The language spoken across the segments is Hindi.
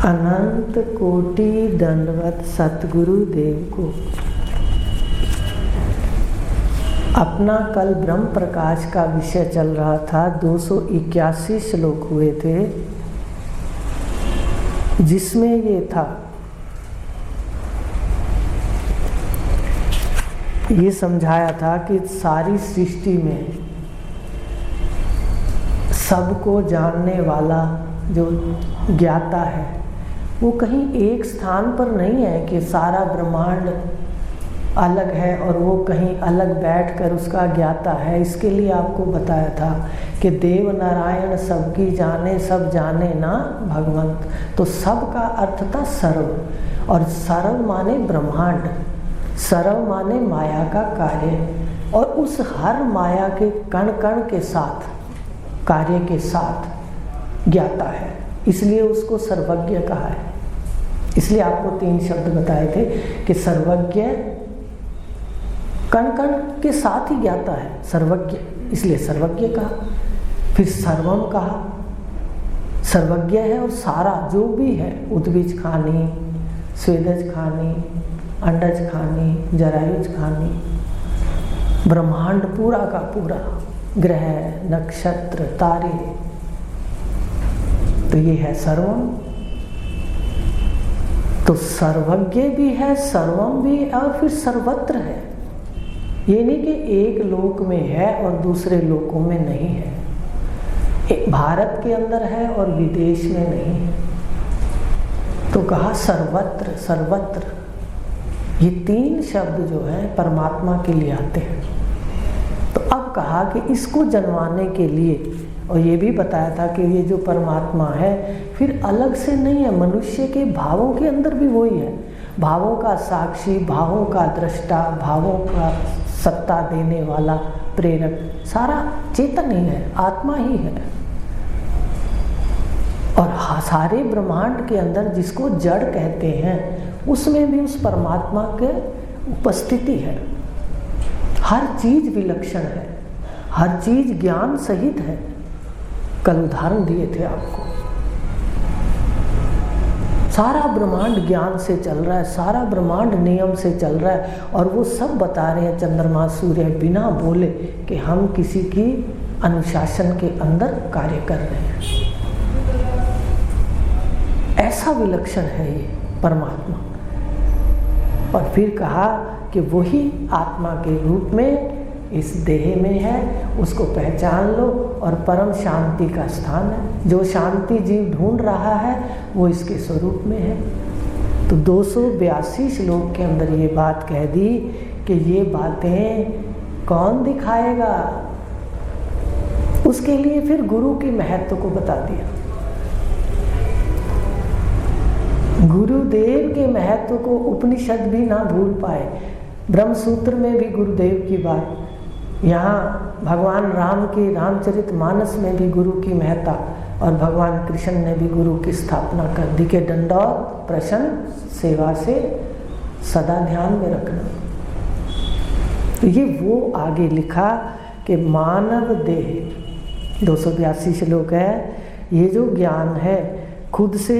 अनंत कोटि दंडवत सतगुरु देव को। अपना कल ब्रह्म प्रकाश का विषय चल रहा था। 281 श्लोक हुए थे, जिसमें ये था, ये समझाया था कि सारी सृष्टि में सबको जानने वाला जो ज्ञाता है वो कहीं एक स्थान पर नहीं है कि सारा ब्रह्मांड अलग है और वो कहीं अलग बैठकर उसका ज्ञाता है। इसके लिए आपको बताया था कि देव नारायण सबकी जाने सब जाने ना भगवंत। तो सब का अर्थ था सर्व, और सर्व माने ब्रह्मांड, सर्व माने माया का कार्य, और उस हर माया के कण कण के साथ, कार्य के साथ ज्ञाता है, इसलिए उसको सर्वज्ञ कहा है। इसलिए आपको 3 शब्द बताए थे कि सर्वज्ञ कण कण के साथ ही ज्ञाता है, सर्वज्ञ, इसलिए सर्वज्ञ कहा। फिर सर्वम कहा, सर्वज्ञ है और सारा जो भी है, उद्भिज खानी, स्वेदज खानी, अंडज खानी, जरायुज खानी, ब्रह्मांड पूरा का पूरा, ग्रह नक्षत्र तारे, तो ये है सर्वम। तो सर्वज्ञ भी है, सर्वम भी, और फिर सर्वत्र है। ये नहीं कि एक लोक में है और दूसरे लोकों में नहीं है, एक भारत के अंदर है और विदेश में नहीं है। तो कहा सर्वत्र, सर्वत्र। ये 3 शब्द जो है परमात्मा के लिए आते हैं। तो अब कहा कि इसको जनवाने के लिए, और ये भी बताया था कि ये जो परमात्मा है फिर अलग से नहीं है, मनुष्य के भावों के अंदर भी वही है, भावों का साक्षी, भावों का दृष्टा, भावों का सत्ता देने वाला, प्रेरक, सारा चेतन ही है, आत्मा ही है। और सारे ब्रह्मांड के अंदर जिसको जड़ कहते हैं उसमें भी उस परमात्मा के उपस्थिति है। हर चीज विलक्षण है, हर चीज ज्ञान सहित है। कल उदाहरण दिए थे आपको, सारा ब्रह्मांड ज्ञान से चल रहा है, सारा ब्रह्मांड नियम से चल रहा है, और वो सब बता रहे हैं चंद्रमा सूर्य बिना बोले कि हम किसी की अनुशासन के अंदर कार्य कर रहे हैं। ऐसा विलक्षण है ये परमात्मा। और फिर कहा कि वही आत्मा के रूप में इस देह में है, उसको पहचान लो, और परम शांति का स्थान है। जो शांति जीव ढूंढ रहा है वो इसके स्वरूप में है। तो 282 श्लोक के अंदर ये बात कह दी कि ये बातें कौन दिखाएगा। उसके लिए फिर गुरु के महत्व को बता दिया। गुरुदेव के महत्व को उपनिषद भी ना भूल पाए। ब्रह्मसूत्र में भी गुरुदेव की बात, यहाँ भगवान राम के रामचरितमानस में भी गुरु की महत्ता, और भगवान कृष्ण ने भी गुरु की स्थापना कर दी कि दंडौत प्रसन्न सेवा से सदा ध्यान में रखना। तो ये वो आगे लिखा कि मानव देह, 282 श्लोक है, ये जो ज्ञान है, खुद से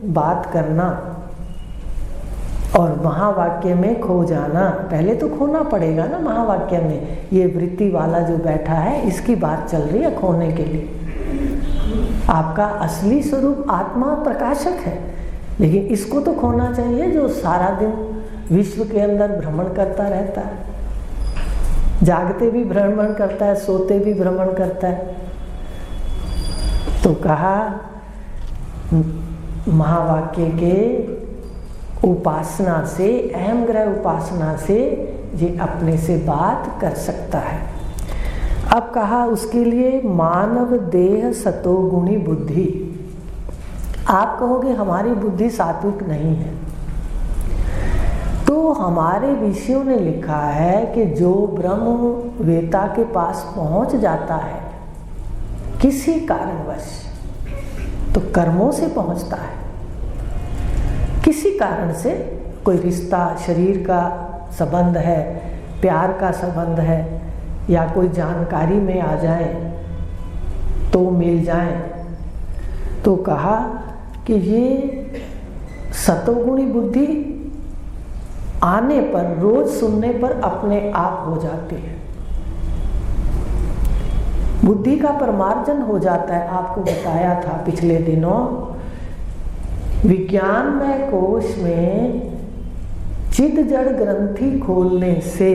बात करना और महावाक्य में खो जाना। पहले तो खोना पड़ेगा ना महावाक्य में। ये वृत्ति वाला जो बैठा है, इसकी बात चल रही है खोने के लिए। आपका असली स्वरूप आत्मा प्रकाशक है, लेकिन इसको तो खोना चाहिए जो सारा दिन विश्व के अंदर भ्रमण करता रहता है, जागते भी भ्रमण करता है, सोते भी भ्रमण करता है। तो कहा महावाक्य के उपासना से, अहम ग्रह उपासना से ये अपने से बात कर सकता है। अब कहा उसके लिए मानव देह सतोगुणी बुद्धि। आप कहोगे हमारी बुद्धि सात्विक नहीं है, तो हमारे ऋषियों ने लिखा है कि जो ब्रह्म वेता के पास पहुंच जाता है किसी कारणवश, तो कर्मों से पहुंचता है, किसी कारण से, कोई रिश्ता, शरीर का संबंध है, प्यार का संबंध है, या कोई जानकारी में आ जाए तो मिल जाए। तो कहा कि ये सतोगुणी बुद्धि आने पर, रोज सुनने पर अपने आप हो जाती है, बुद्धि का परमार्जन हो जाता है। आपको बताया था पिछले दिनों, विज्ञानमय कोश में चिद जड़ ग्रंथि खोलने से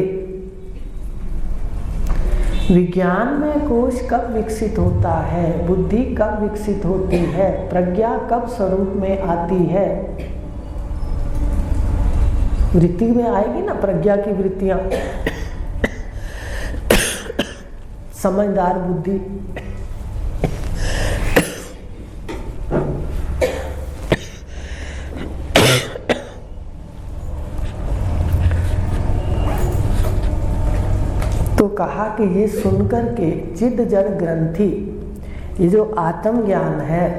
विज्ञानमय कोश कब विकसित होता है, बुद्धि कब विकसित होती है, प्रज्ञा कब स्वरूप में आती है। वृत्ति में आएगी ना प्रज्ञा की वृत्तियां, समझदार बुद्धि। तो कहा कि ये सुनकर के चिद जड़ ग्रंथि, ये जो आत्मज्ञान है,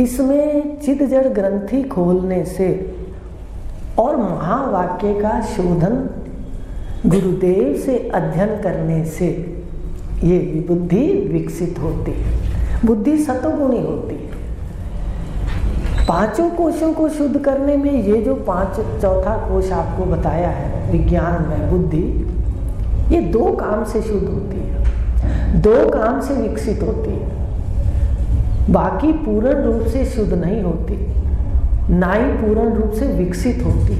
इसमें चिद जड़ ग्रंथि खोलने से और महावाक्य का शोधन गुरुदेव से अध्ययन करने से ये बुद्धि विकसित होती है। बुद्धि सतोगुणी होती है। पांचों कोशों को शुद्ध करने में ये जो चौथा कोश आपको बताया है विज्ञान में बुद्धि, ये दो काम से शुद्ध होती है, दो काम से विकसित होती है। बाकी पूर्ण रूप से शुद्ध नहीं होती, ना ही पूर्ण रूप से विकसित होती।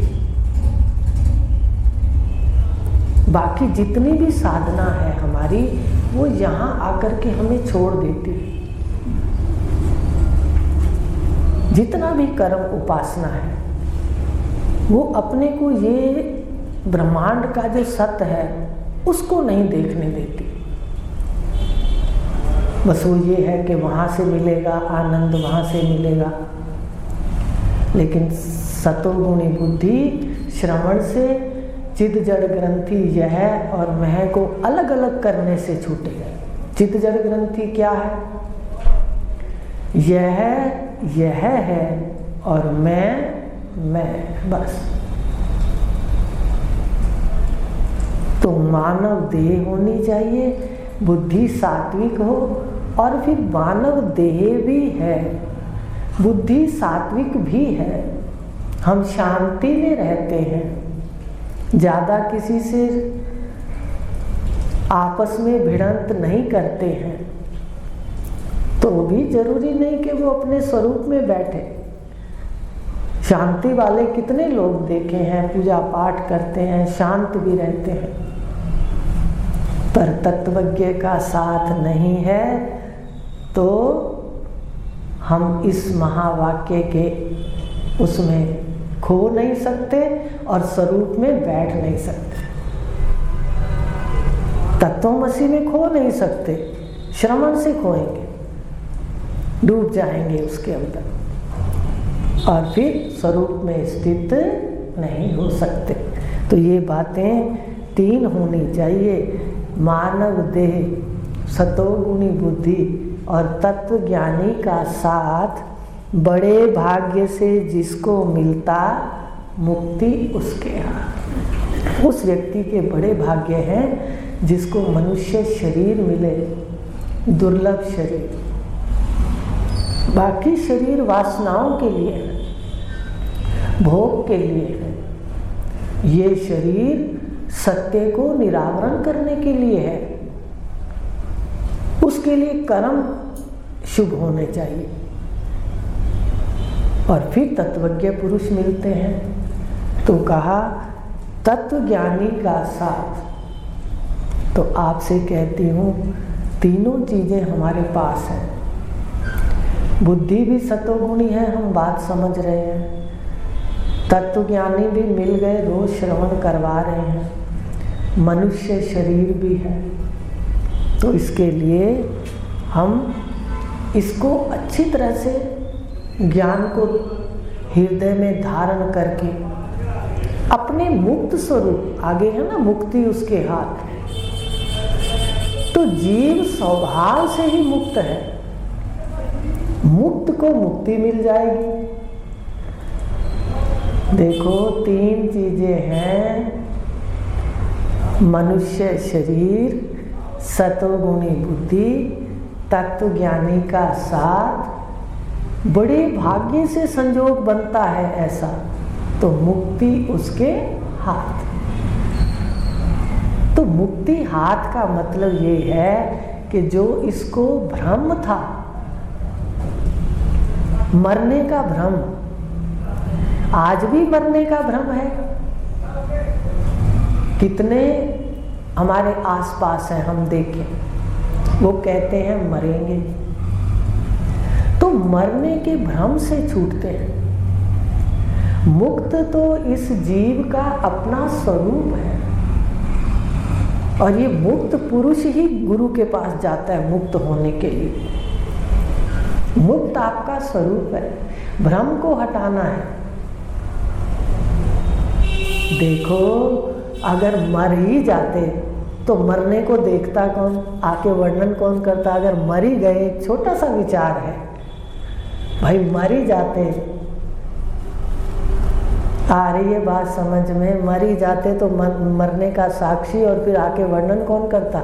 बाकी जितनी भी साधना है हमारी, वो यहाँ आकर के हमें छोड़ देती है। जितना भी कर्म उपासना है, वो अपने को ये ब्रह्मांड का जो सत्य है उसको नहीं देखने देती। बस वो ये है कि वहाँ से मिलेगा आनंद, वहाँ से मिलेगा। लेकिन सतोगुणी बुद्धि श्रवण से चिद जड़ ग्रंथि यह और मैं को अलग अलग करने से छूटे। चिद जड़ ग्रंथि क्या है? यह है और मैं, बस। तो मानव देह होनी चाहिए, बुद्धि सात्विक हो, और फिर मानव देह भी है, बुद्धि सात्विक भी है। हम शांति में रहते हैं, ज़्यादा किसी से आपस में भिड़ंत नहीं करते हैं, तो भी जरूरी नहीं कि वो अपने स्वरूप में बैठे। शांति वाले कितने लोग देखे हैं, पूजा पाठ करते हैं, शांत भी रहते हैं, पर तत्वज्ञ का साथ नहीं है तो हम इस महावाक्य के उसमें खो नहीं सकते और स्वरूप में बैठ नहीं सकते। तत्वमसि में खो नहीं सकते, श्रवण से खोएंगे, डूब जाएंगे उसके अंदर और फिर स्वरूप में स्थित नहीं हो सकते। तो ये बातें तीन होनी चाहिए, मानव देह, सतोगुणी बुद्धि और तत्व ज्ञानी का साथ। बड़े भाग्य से जिसको मिलता मुक्ति उसके हाथ। उस व्यक्ति के बड़े भाग्य हैं जिसको मनुष्य शरीर मिले, दुर्लभ शरीर। बाकी शरीर वासनाओं के लिए है, भोग के लिए है। ये शरीर सत्य को निरावरण करने के लिए है, उसके लिए कर्म शुभ होने चाहिए। और फिर तत्वज्ञ पुरुष मिलते हैं। तो कहा तत्व ज्ञानी का साथ। तो आपसे कहती हूँ तीनों चीजें हमारे पास हैं। बुद्धि भी सतोगुणी है, हम बात समझ रहे हैं। तत्व ज्ञानी भी मिल गए, रोज श्रवण करवा रहे हैं। मनुष्य शरीर भी है। तो इसके लिए हम इसको अच्छी तरह से ज्ञान को हृदय में धारण करके अपने मुक्त स्वरूप, आगे है ना मुक्ति उसके हाथ, तो जीव स्वभाव से ही मुक्त है। मुक्त को मुक्ति मिल जाएगी। देखो तीन चीजें हैं, मनुष्य शरीर, सतोगुणी बुद्धि, तत्व ज्ञानी का साथ बड़े भाग्य से संजोग बनता है ऐसा, तो मुक्ति उसके हाथ। तो मुक्ति हाथ का मतलब ये है कि जो इसको भ्रम था, मरने का भ्रम, आज भी मरने का भ्रम है। कितने हमारे आसपास हैं, हम देखें, वो कहते हैं मरेंगे, तो मरने के भ्रम से छूटते हैं। मुक्त तो इस जीव का अपना स्वरूप है, और ये मुक्त पुरुष ही गुरु के पास जाता है मुक्त होने के लिए। मुक्त आपका स्वरूप है, भ्रम को हटाना है। देखो, अगर मर ही जाते तो मरने को देखता कौन, आके वर्णन कौन करता? अगर मर ही गए, एक छोटा सा विचार है, भाई मर ही जाते, आ रही है बात समझ में, मर ही जाते तो मरने का साक्षी, और फिर आके वर्णन कौन करता?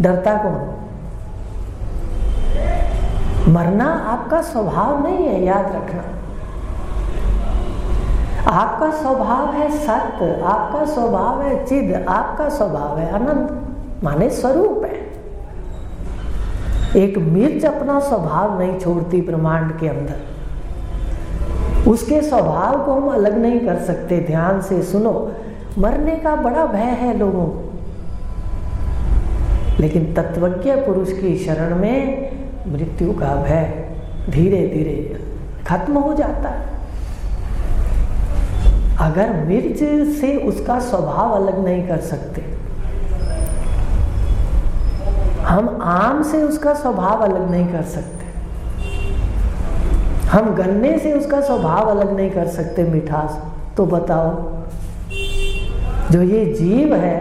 डरता कौन? मरना आपका स्वभाव नहीं है, याद रखना। आपका स्वभाव है सत्य, आपका स्वभाव है चिद, आपका स्वभाव है अनंत, माने स्वरूप है। एक मिर्च अपना स्वभाव नहीं छोड़ती ब्रह्मांड के अंदर, उसके स्वभाव को हम अलग नहीं कर सकते। ध्यान से सुनो, मरने का बड़ा भय है लोगों को, लेकिन तत्वज्ञ पुरुष की शरण में मृत्यु का भय धीरे धीरे खत्म हो जाता है। अगर मिर्च से उसका स्वभाव अलग नहीं कर सकते, हम आम से उसका स्वभाव अलग नहीं कर सकते, हम गन्ने से उसका स्वभाव अलग नहीं कर सकते मिठास, तो बताओ जो ये जीव है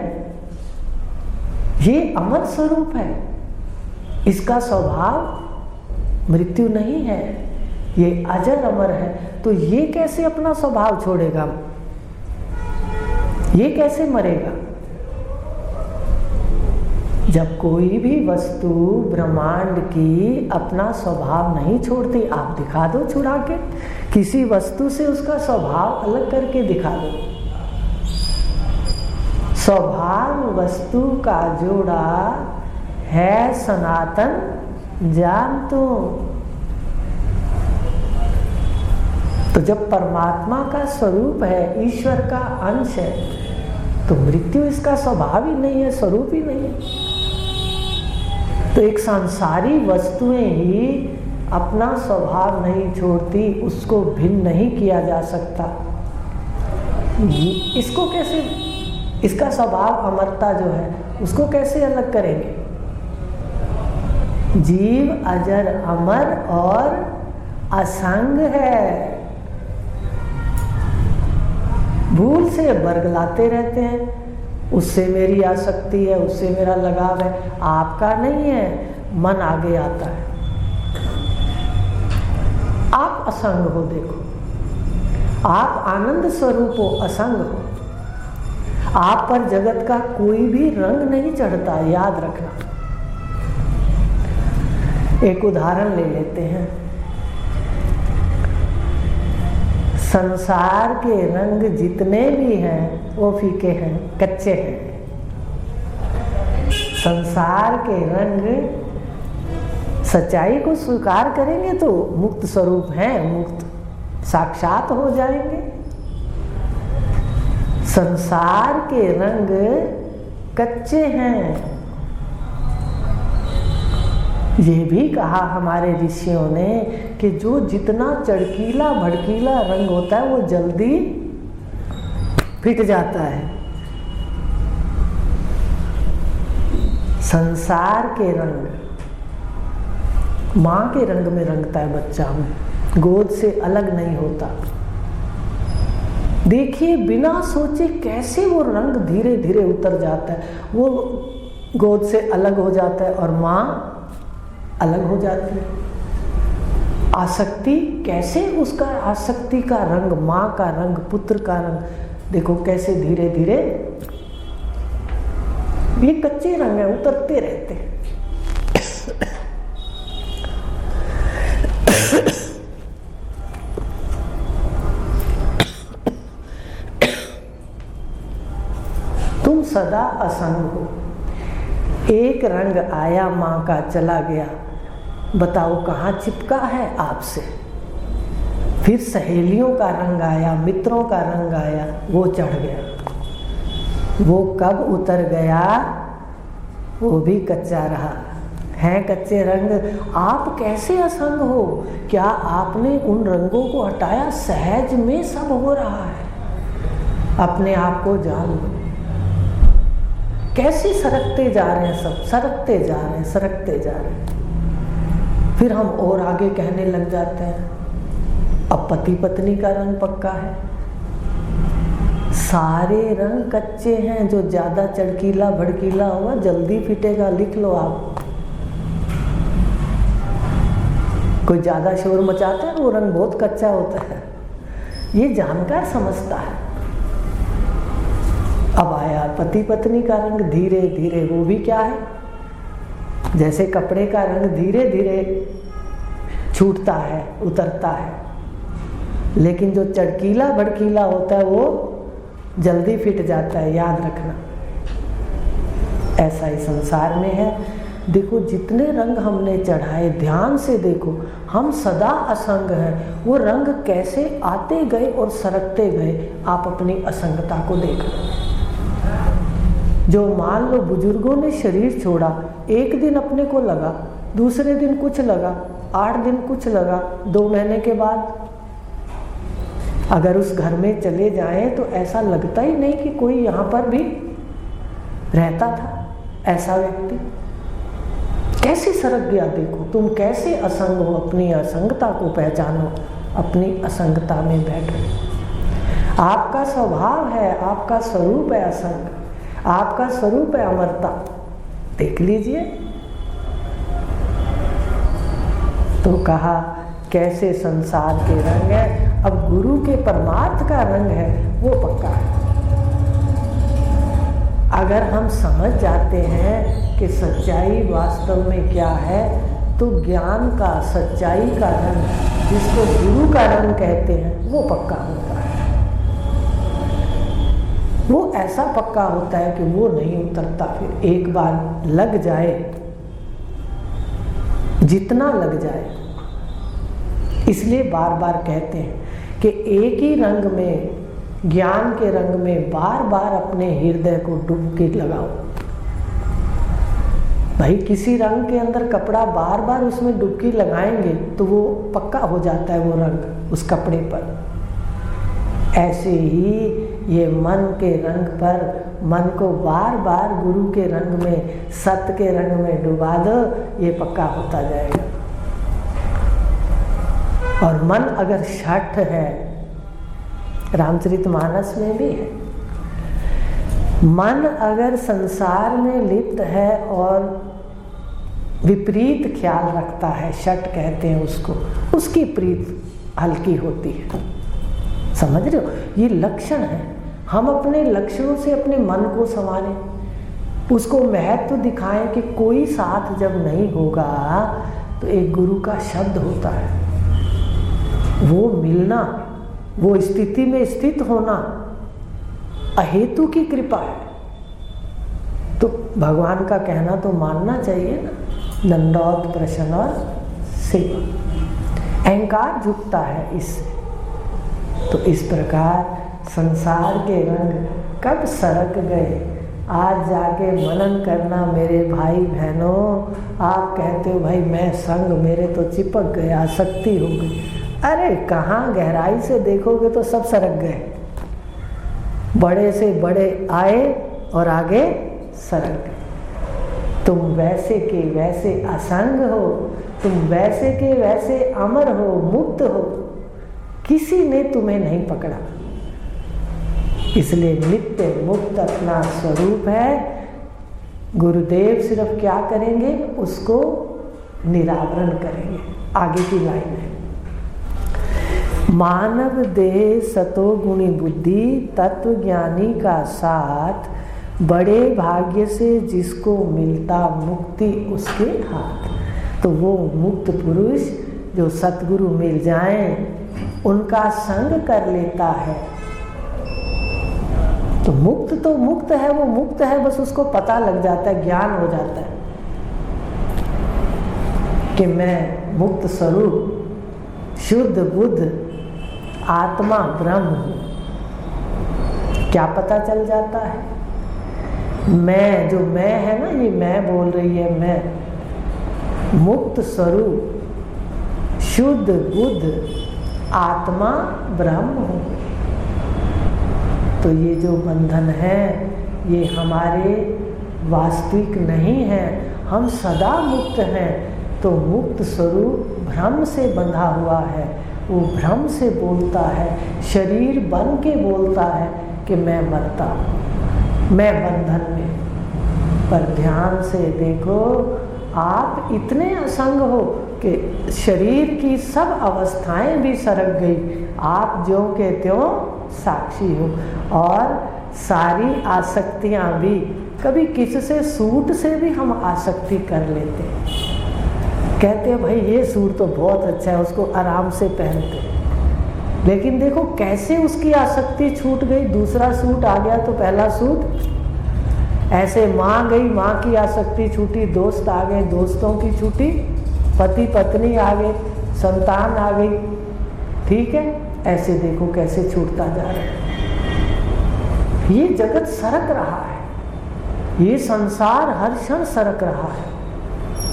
ये अमर स्वरूप है, इसका स्वभाव मृत्यु नहीं है, ये अजर अमर है, तो ये कैसे अपना स्वभाव छोड़ेगा? ये कैसे मरेगा? जब कोई भी वस्तु ब्रह्मांड की अपना स्वभाव नहीं छोड़ती, आप दिखा दो छुड़ा के, किसी वस्तु से उसका स्वभाव अलग करके दिखा दो। स्वभाव वस्तु का जोड़ा है सनातन जान तो जब परमात्मा का स्वरूप है, ईश्वर का अंश है, तो मृत्यु इसका स्वभाव ही नहीं है, स्वरूप ही नहीं है। तो एक सांसारी वस्तुएं ही अपना स्वभाव नहीं छोड़ती, उसको भिन्न नहीं किया जा सकता। इसको कैसे, इसका स्वभाव अमरता जो है उसको कैसे अलग करेंगे? जीव अजर अमर और असंग है। भूल से बरगलाते रहते हैं, उससे मेरी आसक्ति है, उससे मेरा लगाव है, आपका नहीं है, मन आगे आता है। आप असंग हो, देखो आप आनंद स्वरूप हो, असंग हो, आप पर जगत का कोई भी रंग नहीं चढ़ता, याद रखना। एक उदाहरण ले लेते हैं, संसार के रंग जितने भी हैं वो फीके हैं, कच्चे हैं। संसार के रंग सच्चाई को स्वीकार करेंगे तो मुक्त स्वरूप हैं, मुक्त साक्षात हो जाएंगे। संसार के रंग कच्चे हैं, ये भी कहा हमारे ऋषियों ने कि जो जितना चड़कीला भड़कीला रंग होता है वो जल्दी फिट जाता है। संसार के रंग माँ के रंग में रंगता है बच्चा, में गोद से अलग नहीं होता। देखिए बिना सोचे कैसे वो रंग धीरे धीरे उतर जाता है, वो गोद से अलग हो जाता है और माँ अलग हो जाती है। आसक्ति कैसे, उसका आसक्ति का रंग, माँ का रंग, पुत्र का रंग, देखो कैसे धीरे धीरे ये कच्चे रंग है, उतरते रहते हैं। सदा असंग हो। एक रंग आया माँ का चला गया, बताओ कहाँ चिपका है आपसे। फिर सहेलियों का रंग आया, मित्रों का रंग आया, वो चढ़ गया। वो कब उतर गया, वो भी कच्चा रहा। हैं कच्चे रंग। आप कैसे असंग हो? क्या आपने उन रंगों को हटाया? सहज में सब हो रहा है। अपने आप को जान लो। कैसे सरकते जा रहे हैं, सब सरकते जा रहे हैं, सरकते जा रहे हैं। फिर हम और आगे कहने लग जाते हैं, अब पति पत्नी का रंग पक्का है। सारे रंग कच्चे हैं। जो ज्यादा चड़कीला भड़कीला होगा जल्दी फिटेगा, लिख लो आप। कोई ज्यादा शोर मचाता है वो रंग बहुत कच्चा होता है, ये जानकार समझता है। अब आया पति पत्नी का रंग, धीरे धीरे वो भी क्या है, जैसे कपड़े का रंग धीरे धीरे छूटता है, उतरता है, लेकिन जो चड़कीला भड़कीला होता है वो जल्दी फिट जाता है, याद रखना। ऐसा ही संसार में है। देखो जितने रंग हमने चढ़ाए, ध्यान से देखो, हम सदा असंग हैं। वो रंग कैसे आते गए और सरकते गए, आप अपनी असंगता को देख लो। जो मान लो बुजुर्गों ने शरीर छोड़ा, एक दिन अपने को लगा, दूसरे दिन कुछ लगा, 8 दिन कुछ लगा, 2 महीने के बाद अगर उस घर में चले जाएं तो ऐसा लगता ही नहीं कि कोई यहाँ पर भी रहता था। ऐसा व्यक्ति कैसे सरक गया। देखो तुम कैसे असंग हो, अपनी असंगता को पहचानो, अपनी असंगता में बैठो। आपका स्वभाव है, आपका स्वरूप है असंग, आपका स्वरूप है अमरता, देख लीजिए। तो कहा कैसे संसार के रंग है, अब गुरु के परमार्थ का रंग है वो पक्का है। अगर हम समझ जाते हैं कि सच्चाई वास्तव में क्या है, तो ज्ञान का, सच्चाई का रंग, जिसको गुरु का रंग कहते हैं, वो पक्का होता है। वो ऐसा पक्का होता है कि वो नहीं उतरता। फिर एक बार लग जाए, जितना लग जाए, इसलिए बार बार कहते हैं कि एक ही रंग में, ज्ञान के रंग में बार बार अपने हृदय को डुबकी लगाओ। भाई किसी रंग के अंदर कपड़ा बार बार उसमें डुबकी लगाएंगे तो वो पक्का हो जाता है, वो रंग उस कपड़े पर। ऐसे ही ये मन के रंग पर, मन को बार बार गुरु के रंग में, सत्य के रंग में डुबा दो, ये पक्का होता जाएगा। और मन अगर शठ है, रामचरितमानस में भी है, मन अगर संसार में लिप्त है और विपरीत ख्याल रखता है, शठ कहते हैं उसको, उसकी प्रीत हल्की होती है। समझ रहे हो, ये लक्षण है। हम अपने लक्षणों से अपने मन को संवारें, उसको महत्व दिखाएं कि कोई साथ जब नहीं होगा तो एक गुरु का शब्द होता है, वो मिलना, वो स्थिति में स्थित होना अहेतु की कृपा है। तो भगवान का कहना तो मानना चाहिए ना, दंडौत प्रश्न और सेवा। अहंकार झुकता है इससे। तो इस प्रकार संसार के रंग कब सरक गए, आज जाके मनन करना मेरे भाई बहनों। आप कहते हो भाई मैं संग, मेरे तो चिपक गए, आसक्ति हो गई। अरे कहाँ, गहराई से देखोगे तो सब सरक गए। बड़े से बड़े आए और आगे सरक गए। तुम वैसे के वैसे असंग हो, तुम वैसे के वैसे अमर हो, मुक्त हो, किसी ने तुम्हें नहीं पकड़ा। इसलिए नित्य मुक्त अपना स्वरूप है। गुरुदेव सिर्फ क्या करेंगे, उसको निरावरण करेंगे। आगे की लाइन है, मानव देह सतो गुणी बुद्धि तत्व ज्ञानी का साथ, बड़े भाग्य से जिसको मिलता मुक्ति उसके हाथ। तो वो मुक्त पुरुष जो सतगुरु मिल जाएं, उनका संग कर लेता है, तो मुक्त है, वो मुक्त है, बस उसको पता लग जाता है, ज्ञान हो जाता है कि मैं मुक्त स्वरूप शुद्ध बुद्ध आत्मा ब्रह्म हूँ। क्या पता चल जाता है? मैं, जो मैं है ना, ये मैं बोल रही है, मैं मुक्त स्वरूप शुद्ध बुद्ध आत्मा ब्रह्म हूँ। तो ये जो बंधन है ये हमारे वास्तविक नहीं है, हम सदा मुक्त हैं। तो मुक्त स्वरूप भ्रम से बंधा हुआ है, वो भ्रम से बोलता है, शरीर बन के बोलता है कि मैं मरता हूँ, मैं बंधन में। पर ध्यान से देखो, आप इतने असंग हो कि शरीर की सब अवस्थाएं भी सरक गई, आप ज्यों के त्यों साक्षी हो। और सारी आसक्तियां भी, कभी किससे सूट से भी हम आसक्ति कर लेते हैं, कहते हैं भाई ये सूट तो बहुत अच्छा है, उसको आराम से पहनते हैं। लेकिन देखो कैसे उसकी आसक्ति छूट गई, दूसरा सूट आ गया तो पहला सूट। ऐसे माँ गई, माँ की आसक्ति छूटी, दोस्त आ गए, दोस्तों की छूटी, पति पत्नी आ गए, संतान आ गई, ठीक है। ऐसे देखो कैसे छूटता जा रहा है। ये जगत सरक रहा है, ये संसार हर क्षण सरक रहा है,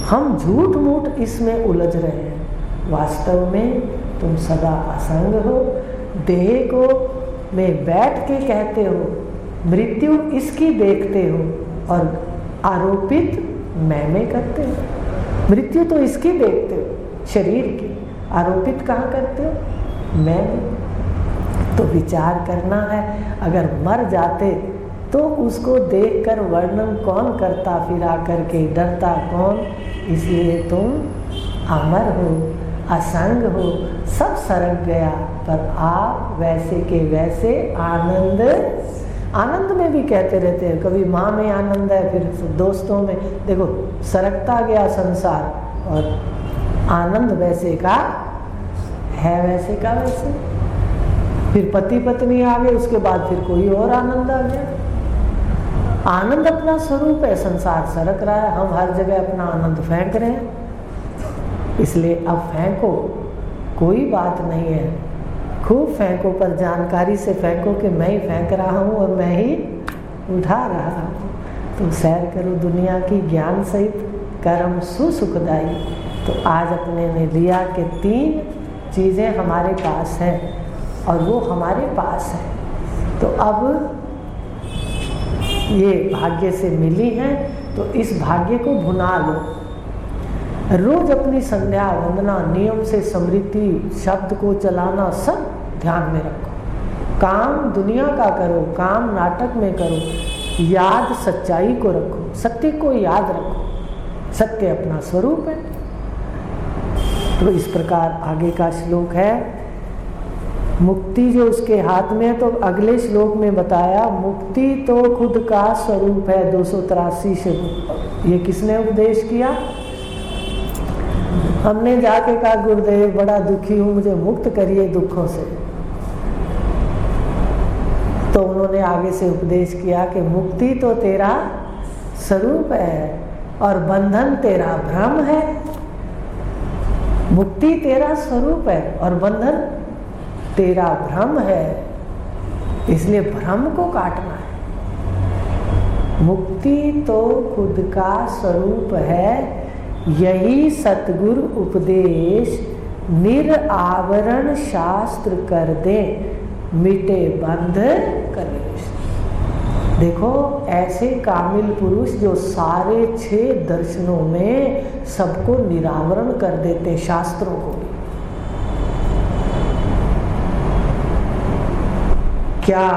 हम झूठ मूठ इसमें उलझ रहे हैं। वास्तव में तुम सदा असंग हो, देह को में बैठ के कहते हो, मृत्यु इसकी देखते हो और आरोपित मैं में करते हो। मृत्यु तो इसकी देखते हो, शरीर की, आरोपित कहाँ करते हो? मैं में। तो विचार करना है, अगर मर जाते तो उसको देखकर वर्णन कौन करता, फिर आकर के डरता कौन? इसलिए तुम अमर हो, असंग हो, सब सरक गया, पर आप वैसे के वैसे आनंद में भी कहते रहते हैं। कभी माँ में आनंद है, फिर दोस्तों में, देखो सरकता गया संसार और आनंद वैसे का है वैसे का वैसे। फिर पति पत्नी आ गए, उसके बाद फिर कोई और आनंद आ गया। आनंद अपना स्वरूप है, संसार सरक रहा है, हम हर जगह अपना आनंद फेंक रहे हैं। इसलिए अब फेंको, कोई बात नहीं है, खूब फेंको, पर जानकारी से फेंको कि मैं ही फेंक रहा हूँ और मैं ही उठा रहा हूँ। तो सैर करो दुनिया की ज्ञान सहित, कर्म सुसुखदाई। तो आज अपने ने लिया कि 3 चीज़ें हमारे पास हैं और वो हमारे पास है। तो अब ये भाग्य से मिली हैं, तो इस भाग्य को भुना लो। रोज अपनी संध्या वंदना, नियम से स्मृति, शब्द को चलाना, सब ध्यान में रखो। काम दुनिया का करो, काम नाटक में करो, याद सच्चाई को रखो, सत्य को याद रखो, सत्य अपना स्वरूप है। तो इस प्रकार आगे का श्लोक है, मुक्ति जो उसके हाथ में है। तो अगले श्लोक में बताया मुक्ति तो खुद का स्वरूप है। 283 से ये किसने उपदेश किया? हमने जाके कहा गुरुदेव बड़ा दुखी हूँ, मुझे मुक्त करिए दुखों से। तो उन्होंने आगे से उपदेश किया कि मुक्ति तो तेरा स्वरूप है और बंधन तेरा भ्रम है। मुक्ति तेरा स्वरूप है और बंधन तेरा भ्रम है, इसलिए भ्रम को काटना है। मुक्ति तो खुद का स्वरूप है, यही सतगुरु उपदेश निरावरण शास्त्र कर दे, मिटे बंध कलेश। देखो ऐसे कामिल पुरुष जो सारे 6 दर्शनों में सबको निरावरण कर देते, शास्त्रों को भी। क्या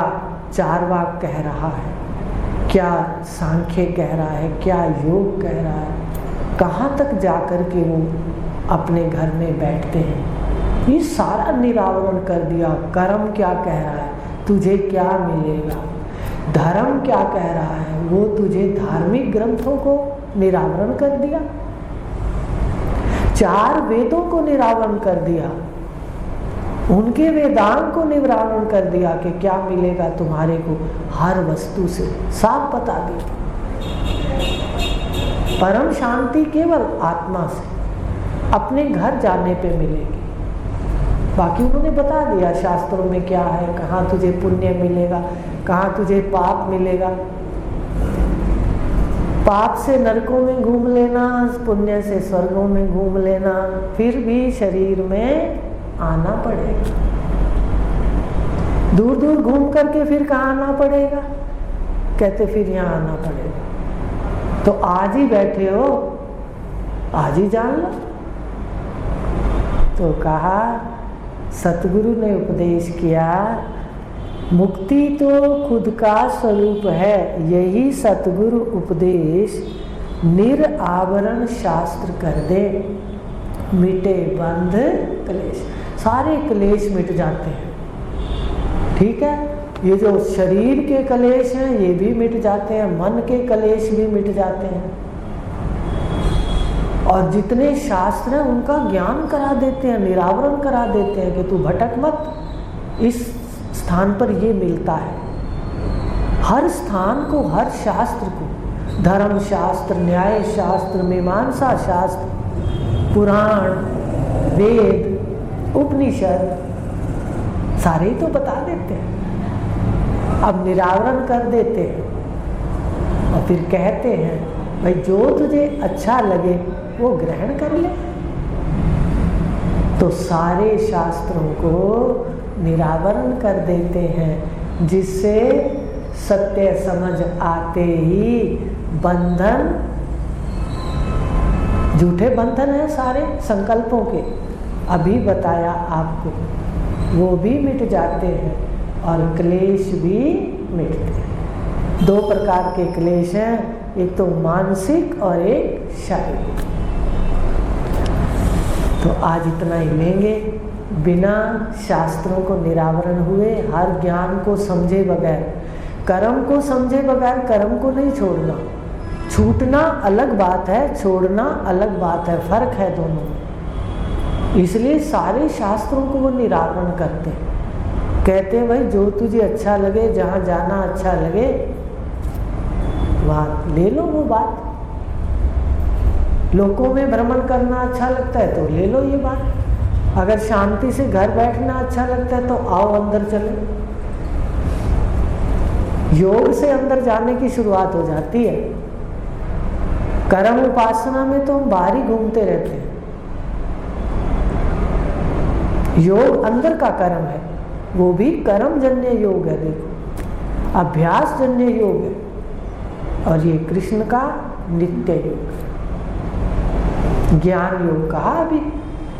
चार्वाक कह रहा है, क्या सांख्य कह रहा है, क्या योग कह रहा है, कहाँ तक जाकर के वो अपने घर में बैठते हैं, ये सारा निरावरण कर दिया। कर्म क्या कह रहा है, तुझे क्या मिलेगा, धर्म क्या कह रहा है, वो तुझे धार्मिक ग्रंथों को निरावरण कर दिया, 4 वेदों को निरावरण कर दिया। उनके वेदांत को निवारण कर दिया कि क्या मिलेगा तुम्हारे को, हर वस्तु से साफ बता दिया। परम शांति केवल आत्मा से, अपने घर जाने पे मिलेगी। बाकी उन्होंने बता दिया शास्त्रों में क्या है, कहाँ तुझे पुण्य मिलेगा, कहाँ तुझे पाप मिलेगा। पाप से नरकों में घूम लेना, पुण्य से स्वर्गों में घूम लेना, फिर भी शरीर में आना पड़ेगा। दूर दूर घूम करके फिर कहाँ आना पड़ेगा? कहते फिर यहाँ आना पड़ेगा। तो आज ही बैठे हो, आज ही जान लो। तो कहा, सतगुरु ने उपदेश किया, मुक्ति तो खुद का स्वरूप है, यही सतगुरु उपदेश निरावरण शास्त्र कर दे, मिटे बंध क्लेश। सारे क्लेश मिट जाते हैं। ठीक है, ये जो शरीर के क्लेश हैं ये भी मिट जाते हैं, मन के क्लेश भी मिट जाते हैं, और जितने शास्त्र हैं उनका ज्ञान करा देते हैं, निरावरण करा देते हैं कि तू भटक मत, इस स्थान पर ये मिलता है। हर स्थान को, हर शास्त्र को, धर्म शास्त्र, न्याय शास्त्र, मीमांसा शास्त्र, पुराण, वेद, उपनिषद, सारे ही तो बता देते हैं। अब निरावरण कर देते हैं और फिर कहते हैं भाई जो तुझे अच्छा लगे वो ग्रहण कर ले। तो सारे शास्त्रों को निरावरण कर देते हैं, जिससे सत्य समझ आते ही बंधन, झूठे बंधन है सारे संकल्पों के, अभी बताया आपको, वो भी मिट जाते हैं और क्लेश भी मिटते हैं। दो प्रकार के क्लेश हैं, एक तो मानसिक और एक शारीरिक। तो आज इतना ही लेंगे। बिना शास्त्रों को निरावरण हुए, हर ज्ञान को समझे बगैर, कर्म को समझे बगैर कर्म को नहीं छोड़ना। छूटना अलग बात है, छोड़ना अलग बात है, फर्क है दोनों में। इसलिए सारे शास्त्रों को वो निरावरण करते हैं। कहते हैं भाई जो तुझे अच्छा लगे, जहाँ जाना अच्छा लगे वहाँ ले लो वो बात। लोकों में भ्रमण करना अच्छा लगता है तो ले लो ये बात। अगर शांति से घर बैठना अच्छा लगता है तो आओ अंदर चले। योग से अंदर जाने की शुरुआत हो जाती है। कर्म उपासना में तो हम बाहर ही घूमते रहते हैं। योग अंदर का कर्म है, वो भी कर्म जन्य योग है। देखो, अभ्यास जन्य योग है, और ये कृष्ण का नित्य योग है। ज्ञान योग कहा अभी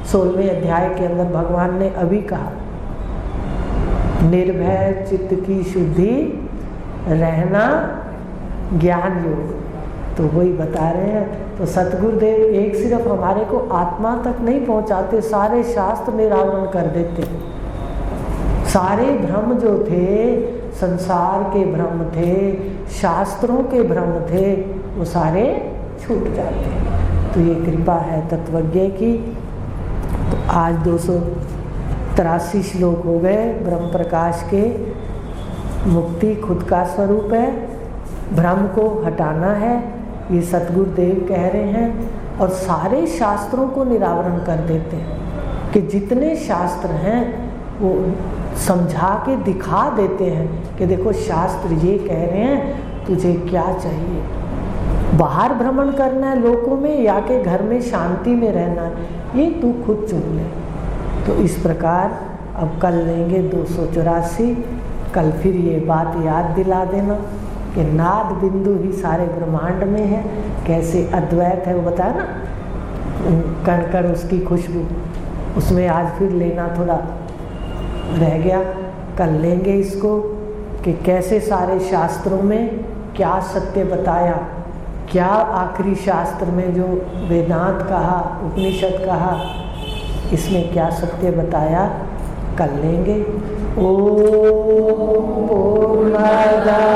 16वें अध्याय के अंदर भगवान ने अभी कहा, निर्भय चित्त की शुद्धि रहना ज्ञान योग। तो वही बता रहे हैं। तो सतगुरुदेव एक सिर्फ हमारे को आत्मा तक नहीं पहुंचाते, सारे शास्त्र निरावरण कर देते। सारे भ्रम जो थे, संसार के भ्रम थे, शास्त्रों के भ्रम थे, वो सारे छूट जाते हैं। तो ये कृपा है तत्वज्ञ की। तो आज 283 श्लोक हो गए ब्रह्म प्रकाश के। मुक्ति खुद का स्वरूप है, भ्रम को हटाना है, ये सतगुरुदेव कह रहे हैं। और सारे शास्त्रों को निरावरण कर देते हैं कि जितने शास्त्र हैं वो समझा के दिखा देते हैं कि देखो शास्त्र ये कह रहे हैं, तुझे क्या चाहिए, बाहर भ्रमण करना है लोकों में या के घर में शांति में रहना है, ये तू खुद चुन ले। तो इस प्रकार अब कल लेंगे 284। कल फिर ये बात याद दिला देना कि नाद बिंदु ही सारे ब्रह्मांड में है, कैसे अद्वैत है वो बताया ना, कण कण उसकी खुशबू, उसमें आज फिर लेना थोड़ा रह गया। कल लेंगे इसको कि कैसे सारे शास्त्रों में क्या सत्य बताया, क्या आखिरी शास्त्र में जो वेदांत कहा, उपनिषद कहा, इसमें क्या सत्य बताया, कल लेंगे। ओम पूर्णमदः